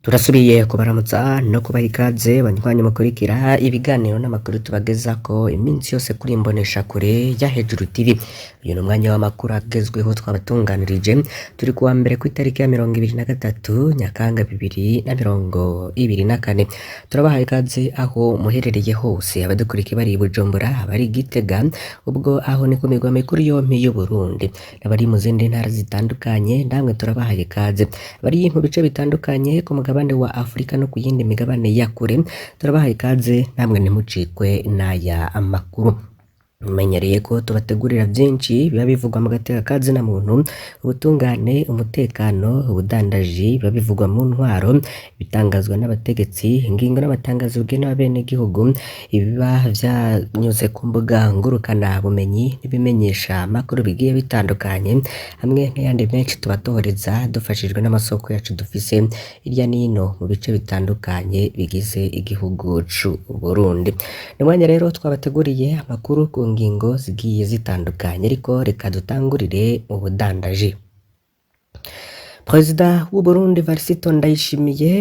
Turasubiye kubaramutsa no kubaha ikaze banywanyi mukurikira ibiganiro n'amakuru tubagezako iminsi yose kuri Imboneshakure ya Hejuru TV. Uyu ni umwanya w'amakuru agezweho twabatunganirije, turi kuwa mbere ku itariki ya 23 Nyakanga 2024. Turabahaye ikaze aho muherereye hose, abadukurikiye bari i Bujumbura, abari i Gitega, ubwo aho ni ku migwa mikuru yompi y'u Burundi, abari mu zindi ntara zitandukanye, namwe turabahaye ikaze. Bari mu bice bitandukanye ku mugabane wa Afrika no ku yindi migabane ya kure, turabahaye ikaze namwe ntimucikwe n'aya amakuru. Mumenyereye ko tubategurira byinshi biba bivugwa mu gateka kazi na muntu, ubutungane, umutekano, ubudandaji, biba bivugwa mu ntwaro, bitangazwa n'abategetsi, ingingo n'amatangazo bw'ina bene gihugu, ibiba vyanyuze ku mbuga ngurukana bumenyi n'ibimenyesha makuru bigiye bitandukanye, hamwe n'ayandi menshi tubatohoreza dufashijwe n'amasoko yacu dufise hirya nino mu bice bitandukanye bigize igihugu c'u Burundi. Ni mwanya rero twabateguriye amakuru ku ngingo zigiye zitandukanye, ariko reka dutangurire mu budandaji. Perezida w'u Burundi Varisito Ndayishimiye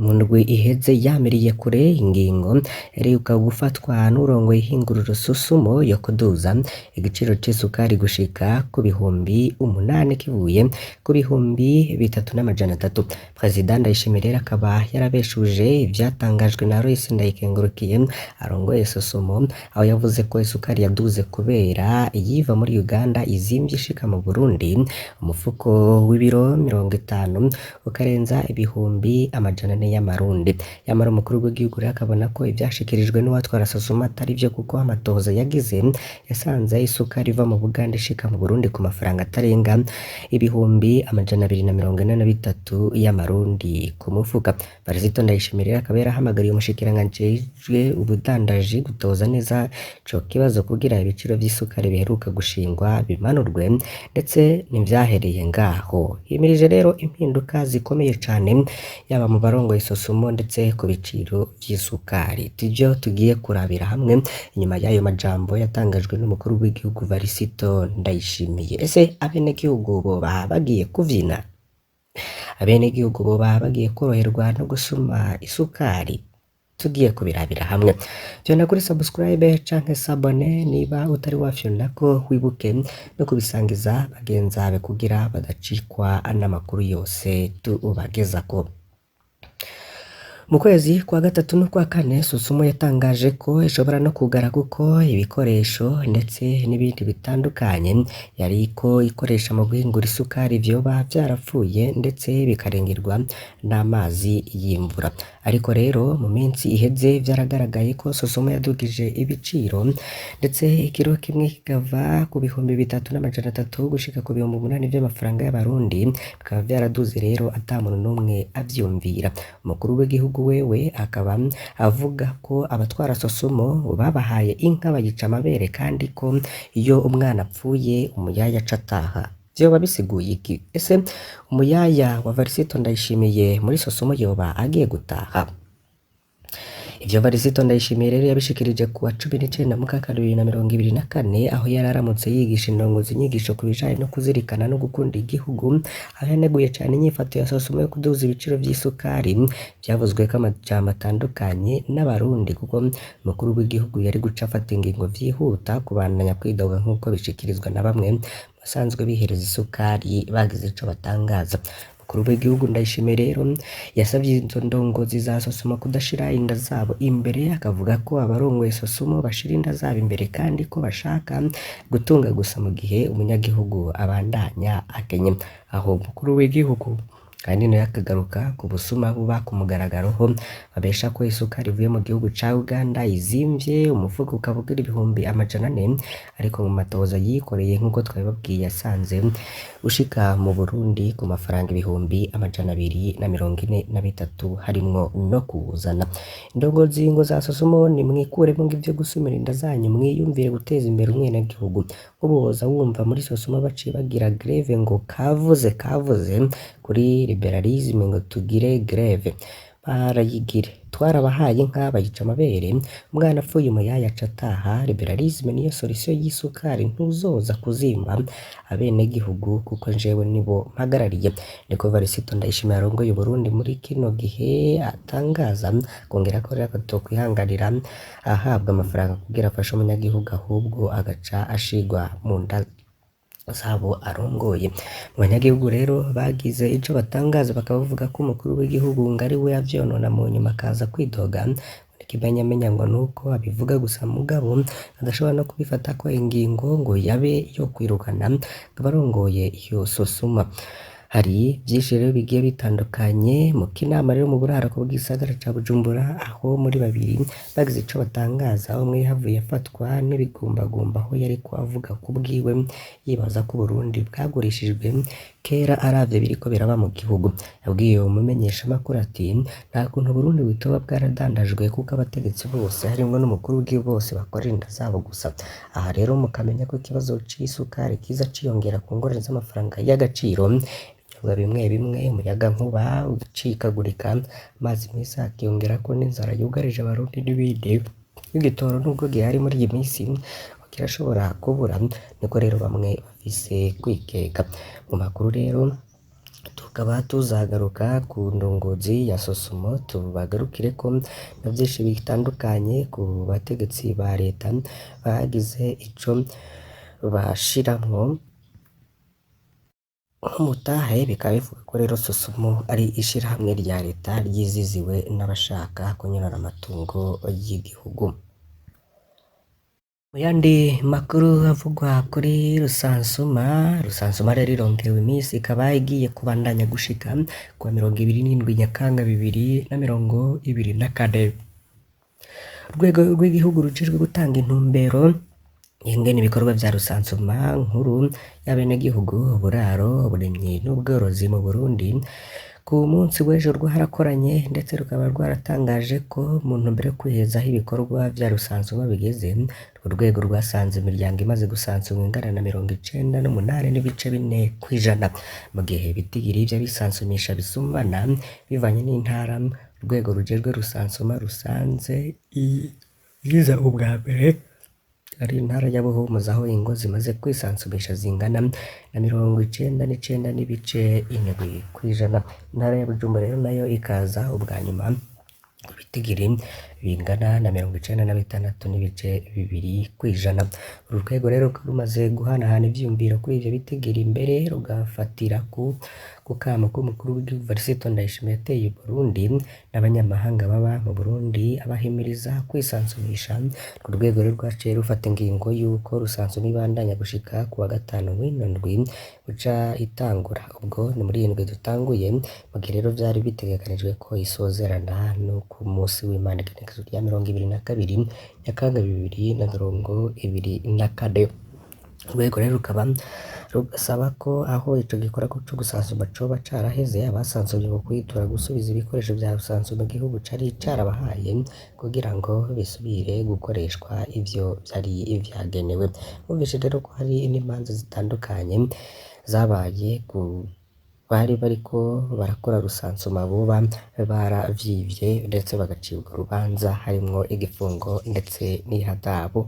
mu ndwi iheze yamiriye kure ingingo yaheruka gufatwa n'urongoye ihinguriro Sosumo yo kuduza igiciro c'isukari gushika ku bihumbi 8 kivuye ku bihumbi 3,300. Perezida Ndayishimiye rero akaba yarabeshuje ivyatangajwe na Aloys Ndayikengurukiye arongoye Sosumo, aho yavuze ko isukari yaduze kubera iyiva muri Uganda izimvye ishika mu Burundi umufuko w'ibiro 50 ukarenza ibihumbi 100 y'amarundi. Yamara umukuru w'igihugu akabona ko ivyashikirijwe n'uwatwara Sosumo atari vyo, kuko amatohoza yagize yasanze isukari iva mu Buganda ishika mu Burundi ku mafaranga atarenga ibihumbi 243 y'amarundi ku mufuka. Varisito Ndayishimiye akaba yarahamagariye umushikiranganji ubudandaji gutoza neza ico kibazo kugira ibiciro vy'isukari biheruka gushingwa bimanurwe, ndetse n'ivyahereye ngaho. Himirije rero impinduka zikomeye cane yaba mu barongo Sosumo ndetse ku biciro vy'isukari. Tivyo tugiye kurabira hamwe inyuma y'ayo majambo yatangajwe n'umukuru w'igihugu Varisito Ndayishimiye. Ese abenegihugu boba bagiye kuvyina? Abenegihugu boba bagiye koroherwa no gusuma isukari? Tugiye kubirabira hamwe. Vyona kuri subscribe canke sabone niba utari wafyonda ko wibuke no kubisangiza bagenzabe kugira badacikwa n'amakuru yose tubagezako. Mu kwezi kwa gatatu no kwa kane, Sosumo yatangaje ko ishobora no kugara kuko ibikoresho ndetse n'ibindi bitandukanye yariko ikoresha mu guhingura isukari vyoba vyarapfuye ndetse bikarengerwa n'amazi y'imvura. Ariko rero mu minsi iheze vyaragaragaye ko Sosumo yadugije ibiciro, ndetse ikiro kimwe kikava ku bihumbi 3,300 gushika ku bihumbi 8 vy'amafaranga y'abarundi, bikaba vyaraduze rero ata muntu n'umwe avyumvira. Umukuru w'igihugu wewe akaba avuga ko abatwara Sosumo babahaye inka bayica amabere, kandi ko iyo umwana apfuye umuyaya acataha. Vyoba bisiguye iki? Ese umuyaya wa Varisito Ndayishimiye muri Sosumo yoba agiye gutaha? Ivyo Varisito Ndayishimiye rero yabishikirije ku wa 19 Mukakaro 2024, aho yararamutse yigisha indongozi inyigisho ku bijanye no kuzirikana no gukunda igihugu, aho yaneguye cane inyifato ya Sosumo yo kuduza ibiciro vy'isukari. Vyavuzwe ko amajambo atandukanye n'abarundi, kuko umukuru w'igihugu yari guca afata ingingo vyihuta kubandanya kwidoga nk'uko bishikirizwa na bamwe basanzwe bihereza isukari bagize ico batangaza. Umukuru w'igihugu Ndayishimiye rero yasavye izo ndongozi za Sosumo kudashira inda zabo imbere, akavuga ko abarongoye Sosumo bashira inda zabo imbere kandi ko bashaka gutunga gusa mu gihe umunyagihugu abandanya akenye. Aho umukuru w'igihugu kandi no yakagaruka ku busuma buba ku mugaragaro ho babesha ko isukari ivuye mu gihugu ca Uganda izimvye umufuko ukavugira ibihumbi 400, ariko mu matohoza yikoreye nk'uko twabibabwiye yasanze ushika mu Burundi ku mafaranga ibihumbi 243 harimwo no kuwuzana. Indongozi ngo za Sosumo ni mwikuremo ng'ivyo gusumira inda zanyu, mwiyumvire guteza imbere umwenegihugu. Ubuhoza wumva muri Sosumo baciye bagira greve ngo kavuze kuri liberalisme ngo tugire greve. barayigire twarabahaye inka bayica amabere umwana apfuye umuyaya aca ataha liberalisme niyo solution y'isukari ntuzoza kuzimba abenegihugu kuko jewe nibo mpagarariye niko Varisito Ndayishimiye arongoye Uburundi muri kino gihe atangaza kongera ko rero atokwihanganira ahabwa amafaranga kugira afashe umunyagihugu ahubwo agaca ashigwa mu nda zabo arongoye mu banyagihugu rero bagize ico batangaza bakavuga ko umukuru w'igihugu ngari we yavyonona mu nyuma akaza kwidoga ikimenyamenya ngo nuko abivuga gusa mugabo adashobora no kubifata ko ingingo ngo yabe yo kwirukana abarongoye iyo sosuma hari byinshi rero bigiye bitandukanye mu kinama rero mu burarako bw'isagara ca Bujumbura aho muri babiri bagize ico batangaza umwe yavuye afatwa n'ibigumbagumba aho yari kuvuga kubwiwe yibaza ko Burundi bwagurishijwe kera aravye biriko biraba mu gihugu yabwiye umumenyesha makuru ati nta kuntu Burundi butoba bwaradandajwe kuko abategetsi bose harimwo n'umukuru w'igihugu bose bakorera inda zabo gusa aha rero mukamenya ko ikibazo c'isukari kiza ciyongera ku ngorane z'amafaranga y'agaciro bimwe bimwe umuyaga nkuba ucikagurika amazi meza akiyongera ko n'inzara yugarije abarundi n'ibindi n'igitoro nubwo gihari muri iyi minsi kirashobora kubura niko rero bamwe bafise kwikeka mu makuru rero tukaba tuzagaruka ku ndongozi ya Sosumo tubagarukire ko na byinshi bitandukanye ku bategetsi ba leta bagize ico bashiramwo nk'umutahe bikaba bivuga ko rero Sosumo ari ishirahamwe rya leta ryiziziwe n'abashaka kunyonora amatungo y'igihugu. Mu yandi makuru avugwa kuri Rusansuma rero irongewe iminsi ikaba igiye kubandanya gushika kuwa 27 Nyakanga 2024. Urwego rw'igihugu rujejwe gutanga intumbero ingene ibikorwa vya Rusansuma nkuru y'abenegihugu uburaro uburimyi n'ubworozi mu Burundi ku munsi w'ejo rwarakoranye ndetse rukaba rwaratangaje ko mu ntumbero yo kwihezaho ibikorwa vya Rusansuma bigeze urwego rwasanze imiryango imaze gusansumwa ingana na 98.4% mu gihe bitigiri ivyo bisansumisha bisumbana bivanye n'intara urwego rujejwe Rusansuma rusanze igiza ubwa mbere ari intara ya Buhumuza aho ingo zimaze kwisansumisha zingana na 99.7%. Intara ya Bujumbura rero nayo ikaza ubwa nyuma bitigiri bingana na 96.2%. Uru rwego rero rumaze guhanahana ivyumviro kuri ivyo bitigiri imbere rugafatira ku kamo k'umukuru w'igihugu Varisito Ndayishimiye yateye Burundi n'abanyamahanga baba mu Burundi abahimiriza kwisansumisha. Uru rwego rero rwaciye rufata ingingo y'uko Rusansuma ibandanya gushika kuwa 5 w'indwi uca itangura ubwo ni muri indwi dutanguye mu gihe rero vyari bitegekanijwe ko isozerana no ku munsi w'Imana igenekerezo rya 22 Nyakanga 2024. Urwego rero rukaba rugasaba ko aho ico gikorwa cyo gusansuma coba caraheze abasansumye mu kwitura gusubiza ibikoresho vya Rusansuma igihugu cari carabahaye kugira ngo bisubire gukoreshwa ivyo vyari vyagenewe. Muvise rero ko hari n'imanza zitandukanye zabaye ku bari bariko barakora Rusansuma buba baravyivye ndetse bagacibwa urubanza harimwo igifungo ndetse n'ihadabu.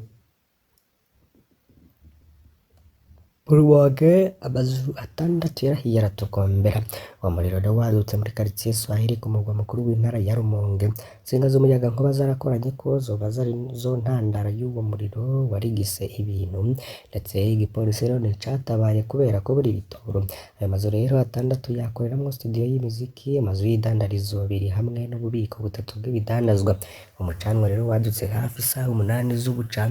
Uruwage amazu atandatu yarahiye aratokombera umuriro rero wadutse muri quartier Swahili ku mugwa mukuru w'intara ya Rumonge. Insinga z'umuyaga nkuba zarakoranye ko zoba zari zo ntandara y'uwo muriro warigise ibintu ndetse igipolisi rero nicatabaye kubera ko buri bitoro. Ayo mazu rero atandatu yakoreramwo studio y'imiziki amazu y'idandarizo biri hamwe n'ububiko butatu bw'ibidandazwa. Umucanwa rero wadutse hafi isaha 8 z'ubuca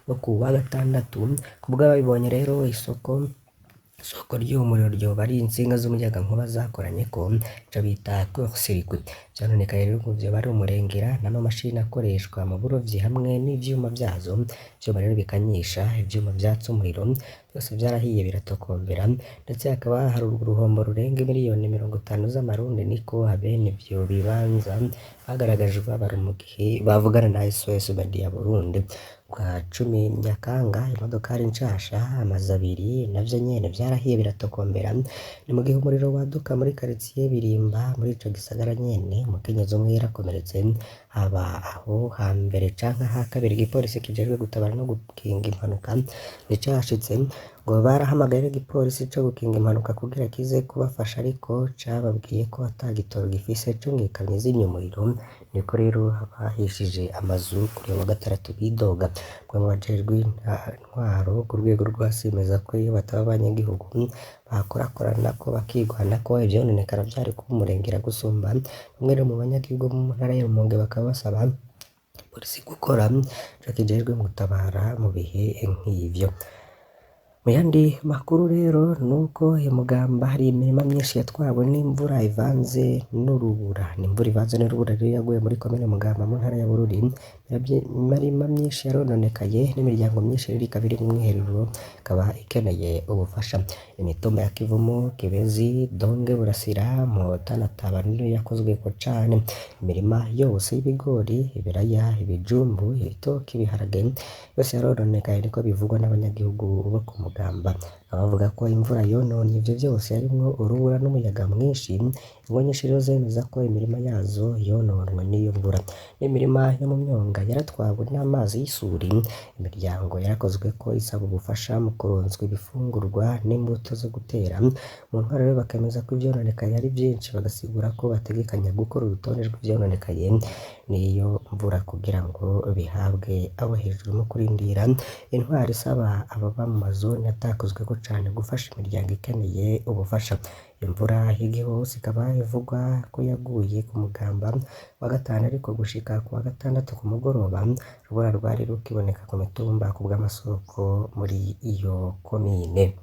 bwo kuwa gatandatu kubwo ababibonye rero isoko ry'uwo muriro ryoba ari insinga z'umuyaga nkuba zakoranye ko ico bita court-circuit. Vyanonekaye rero ko vyoba ari umurengera n'amamashini akoreshwa mu burovyi hamwe n'ivyuma vyazo vyoba rero bikanyisha ivyuma vyatsa umuriro byose vyarahiye biratokombera ndetse hakaba hari uruhombo rurenga miliyoni 50 z'amarundi niko abene ivyo bibanza bagaragajwe bari mu gihe bavugana na SOS Media Burundi. bwa 10 Nyakanga imodokari nshasha amazu abiri navyo nyene vyarahiye biratokombera, ni mu gihe umuriro waduka muri quartier Birimba muri ico gisagara nyene, umukenyezi umwe yarakomeretse, haba aho hambere canke aha kabiri igipolisi kijejwe gutabara no gukinga impanuka nicashitse, ngo barahamagaye igipolisi co gukinga impanuka kugira kize kubafasha ariko cababwiye ko ata gitoro gifise cumvikanye zimya umuriro, niko rero abahishije amazu kuri uyu wa gatandatu bidoga. Bamwe mu bajejwe intwaro ku rwego rw'asimeza ko iyo bataba abanyagihugu bakorakoranako bakigwanako ivyononekara vyari kuba umurengera gusumba, bamwe rero mu banyagihugu mu ntara ya Rumonge bakaba basaba polisi gukora ico kijejwe mu gutabara mu bihe nk'ivyo. Mu yandi makuru rero nuko i Mugamba hari imirima myinshi yatwawe n'imvura ivanze n'urubura. Imvura ivanze n'urubura rero yaguye muri komine Mugamba mu ntara ya Bururi, imirima myinshi yarononekaye n'imiryango myinshi rero ikaba iri mu mwiherero ikaba ikeneye ubufasha. Imitumba ya Kivumu, Kibezi, Donge, Burasira, Muhota na Taba niyo yakozweko cane. Imirima yose y'ibigori, ibiraya, ibijumbu, ibitoki, ibiharage yose yarononekaye niko bivugwa n'abanyagihugu bo ku Mugamba. Abavuga ko imvura yononye ivyo vyose harimwo urubura n'umuyaga mwinshi, ingo nyinshi rero zemeza ko imirima yazo yononwe n'iyo mvura. N'imirima yo mu myonga yaratwawe n'amazi y'isuri, imiryango yarakozweko isaba ubufasha mu kuronswa ibifungurwa n'imbuto zo gutera. Mu ntwaro rero bakemeza ko ivyononekaye ari vyinshi, bagasigura ko bategekanya gukora urutonde rw'ivyononekaye n'iyo mvura kugira ngo bihabwe abo hejuru mu kurindira. Intwaro isaba ababa mu mazone atakozweko cane gufasha imiryango ikeneye ubufasha. Imvura y'igihuhusi ikaba ivugwa ko yaguye ku Mugamba wa gatanu ariko gushika ku wa gatandatu ku mugoroba urubura rwari rukiboneka ku mitumba ku bw'amasoko muri iyo komine.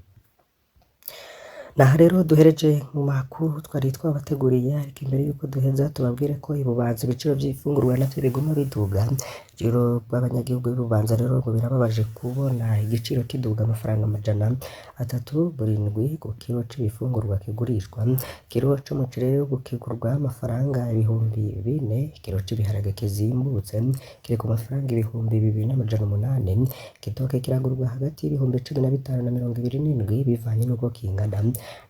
Naha rero duhereje mu makuru twari twabateguriye, ariko imbere yuko duheza tubabwire ko ibubanza ibiciro vy'ifungurwa navyo biguma biduga. Ibiciro bw'abanyagihugu b'Ibubanza rero ngo birababaje kubona igiciro kiduga amafaranga 370 ku kilo c'ibifungurwa kigurishwa. Kilo c'umuceri rero kigurwa amafaranga 4,000, kilo c'ibiharage kizimbutse kiri ku mafaranga 2,800, igitoke kiragurwa hagati y'ibihumbi 15 na 27 bivanye n'uko kingana.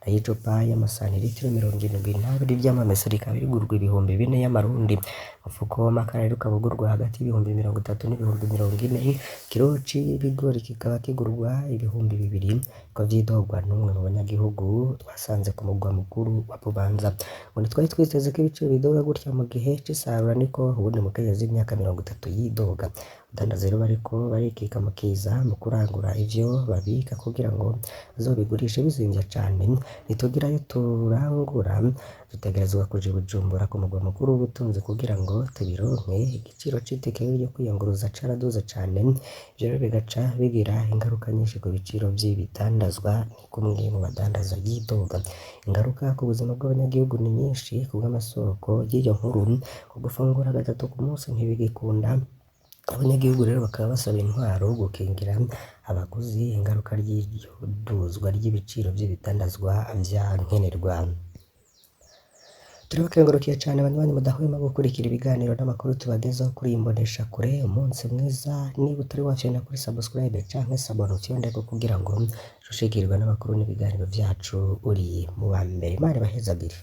Nayo icupa y'amasani litiro 72 vy'amamesa rikaba rigurwa 4,000 y'amarundi. Umufuko w'amakara rero ukaba ugurwa hagati y'ibihumbi 30 n'ibihumbi 40. Kilo c'ibigori kikaba kigurwa 2,000, ko vyidogwa n'umwe mu banyagihugu twasanze ku mugwa mukuru wa Bubanza. Ngo twari twiteze ko ibiciro bidoga gutya mu gihe c'isarura, niko ubundi mukenyezi w'imyaka 30 yidoga. Abadandaza rero bariko barikika mu kiza mu kurangura ivyo babika kugira ngo bazobigurishe bizimvye cane. Nitugirayo turangura dutegerezwa kuja i Bujumbura ku mugwa mukuru w'ubutunzi kugira ngo tubironke. Igiciro c'itike ryo kwiyunguruza caraduze cane, ivyo rero bigaca bigira ingaruka nyinshi ku biciro vy'ibitandazwa, ni kumwe mu badandaza yidoga. Ingaruka ku buzima bw'abanyagihugu ni nyinshi ku bw'amasoko y'iyo nkuru. Ku gufungura gatatu ku munsi ntibigikunda. Abanyagihugu rero bakaba basaba intwaro gukingira abaguzi ingaruka ry'iryo duzwa ry'ibiciro vy'ibitandazwa vya nkenerwa. Turabakengurukiye cane banywanyi mudahwema gukurikira ibiganiro n'amakuru tubagezaho kuri imbonesha kure. Umunsi mwiza, niba utari wafyona kuri subscribe canke sabone ufyondeko kugira ngo ushikirwe n'amakuru n'ibiganiro vyacu uri mu ba mbere. Imana ibahezagire.